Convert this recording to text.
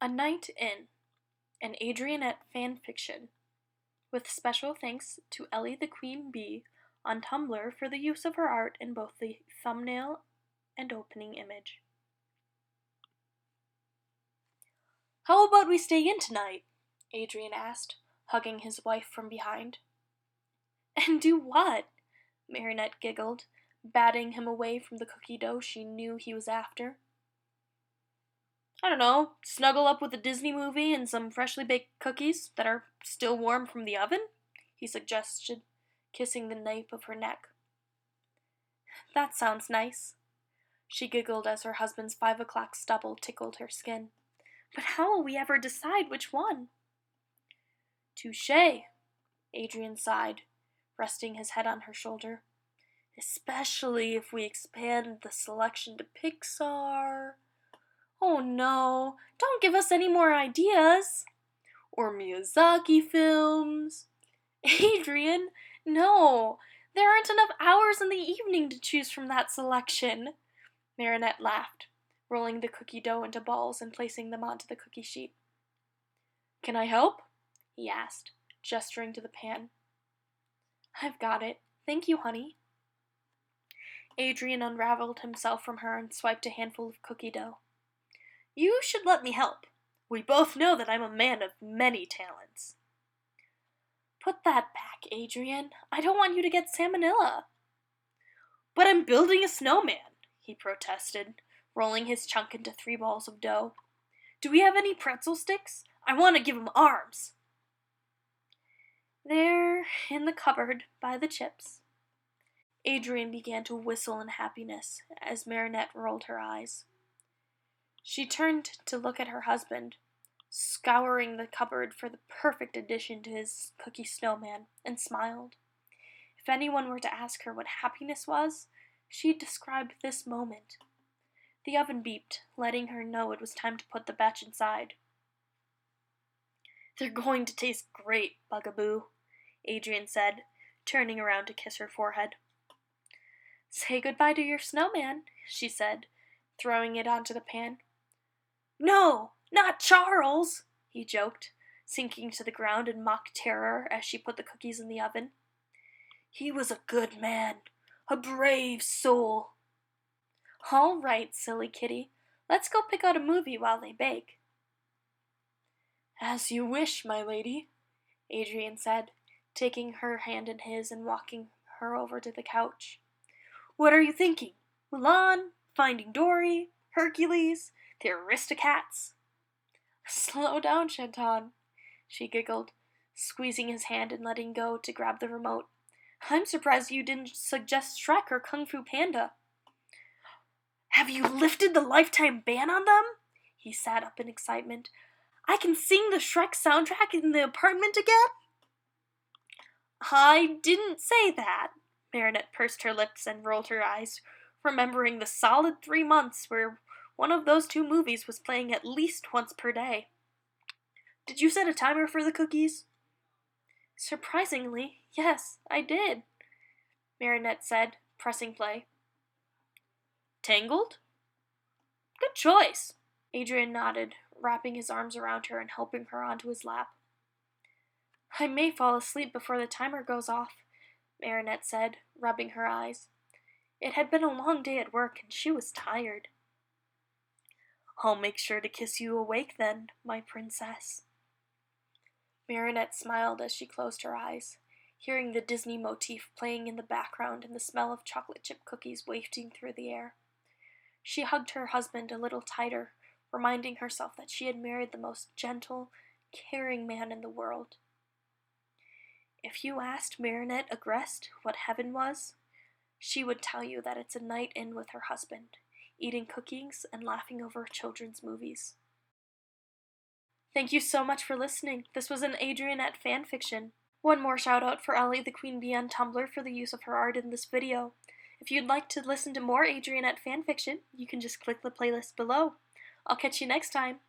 A Night In, an Adrianette fanfiction, with special thanks to Ellie the Queen Bee on Tumblr for the use of her art in both the thumbnail and opening image. "How about we stay in tonight?" Adrian asked, hugging his wife from behind. "And do what?" Marinette giggled, batting him away from the cookie dough she knew he was after. "I don't know, snuggle up with a Disney movie and some freshly baked cookies that are still warm from the oven?" he suggested, kissing the nape of her neck. "That sounds nice." She giggled as her husband's 5 o'clock stubble tickled her skin. "But how will we ever decide which one?" "Touché," Adrian sighed, resting his head on her shoulder. "Especially if we expand the selection to Pixar." "Oh no, don't give us any more ideas." "Or Miyazaki films." "Adrian, no, there aren't enough hours in the evening to choose from that selection." Marinette laughed, rolling the cookie dough into balls and placing them onto the cookie sheet. "Can I help?" he asked, gesturing to the pan. "I've got it. Thank you, honey." Adrian unraveled himself from her and swiped a handful of cookie dough. "You should let me help. We both know that I'm a man of many talents." "Put that back, Adrian. I don't want you to get salmonella." "But I'm building a snowman," he protested, rolling his chunk into 3 balls of dough. "Do we have any pretzel sticks? I want to give him arms." "They're in the cupboard by the chips." Adrian began to whistle in happiness as Marinette rolled her eyes. She turned to look at her husband, scouring the cupboard for the perfect addition to his cookie snowman, and smiled. If anyone were to ask her what happiness was, she'd describe this moment. The oven beeped, letting her know it was time to put the batch inside. "They're going to taste great, Bugaboo," Adrian said, turning around to kiss her forehead. "Say goodbye to your snowman," she said, throwing it onto the pan. "No, not Charles," he joked, sinking to the ground in mock terror as she put the cookies in the oven. "He was a good man, a brave soul." "All right, silly kitty. Let's go pick out a movie while they bake." "As you wish, my lady," Adrian said, taking her hand in his and walking her over to the couch. "What are you thinking? Mulan? Finding Dory? Hercules? The Aristocats?" "Slow down, Shantan," she giggled, squeezing his hand and letting go to grab the remote. "I'm surprised you didn't suggest Shrek or Kung Fu Panda." "Have you lifted the lifetime ban on them?" He sat up in excitement. "I can sing the Shrek soundtrack in the apartment again?" "I didn't say that." Marinette pursed her lips and rolled her eyes, remembering the solid 3 months where one of those 2 movies was playing at least once per day. "Did you set a timer for the cookies?" "Surprisingly, yes, I did," Marinette said, pressing play. "Tangled?" "Good choice." Adrian nodded, wrapping his arms around her and helping her onto his lap. "I may fall asleep before the timer goes off," Marinette said, rubbing her eyes. It had been a long day at work and she was tired. "I'll make sure to kiss you awake then, my princess." Marinette smiled as she closed her eyes, hearing the Disney motif playing in the background and the smell of chocolate chip cookies wafting through the air. She hugged her husband a little tighter, reminding herself that she had married the most gentle, caring man in the world. If you asked Marinette Agreste what heaven was, she would tell you that it's a night in with her husband, eating cookies and laughing over children's movies. Thank you so much for listening. This was an Adrianette fanfiction. One more shout out for Ellie the Queen Bee on Tumblr for the use of her art in this video. If you'd like to listen to more Adrianette fanfiction, you can just click the playlist below. I'll catch you next time.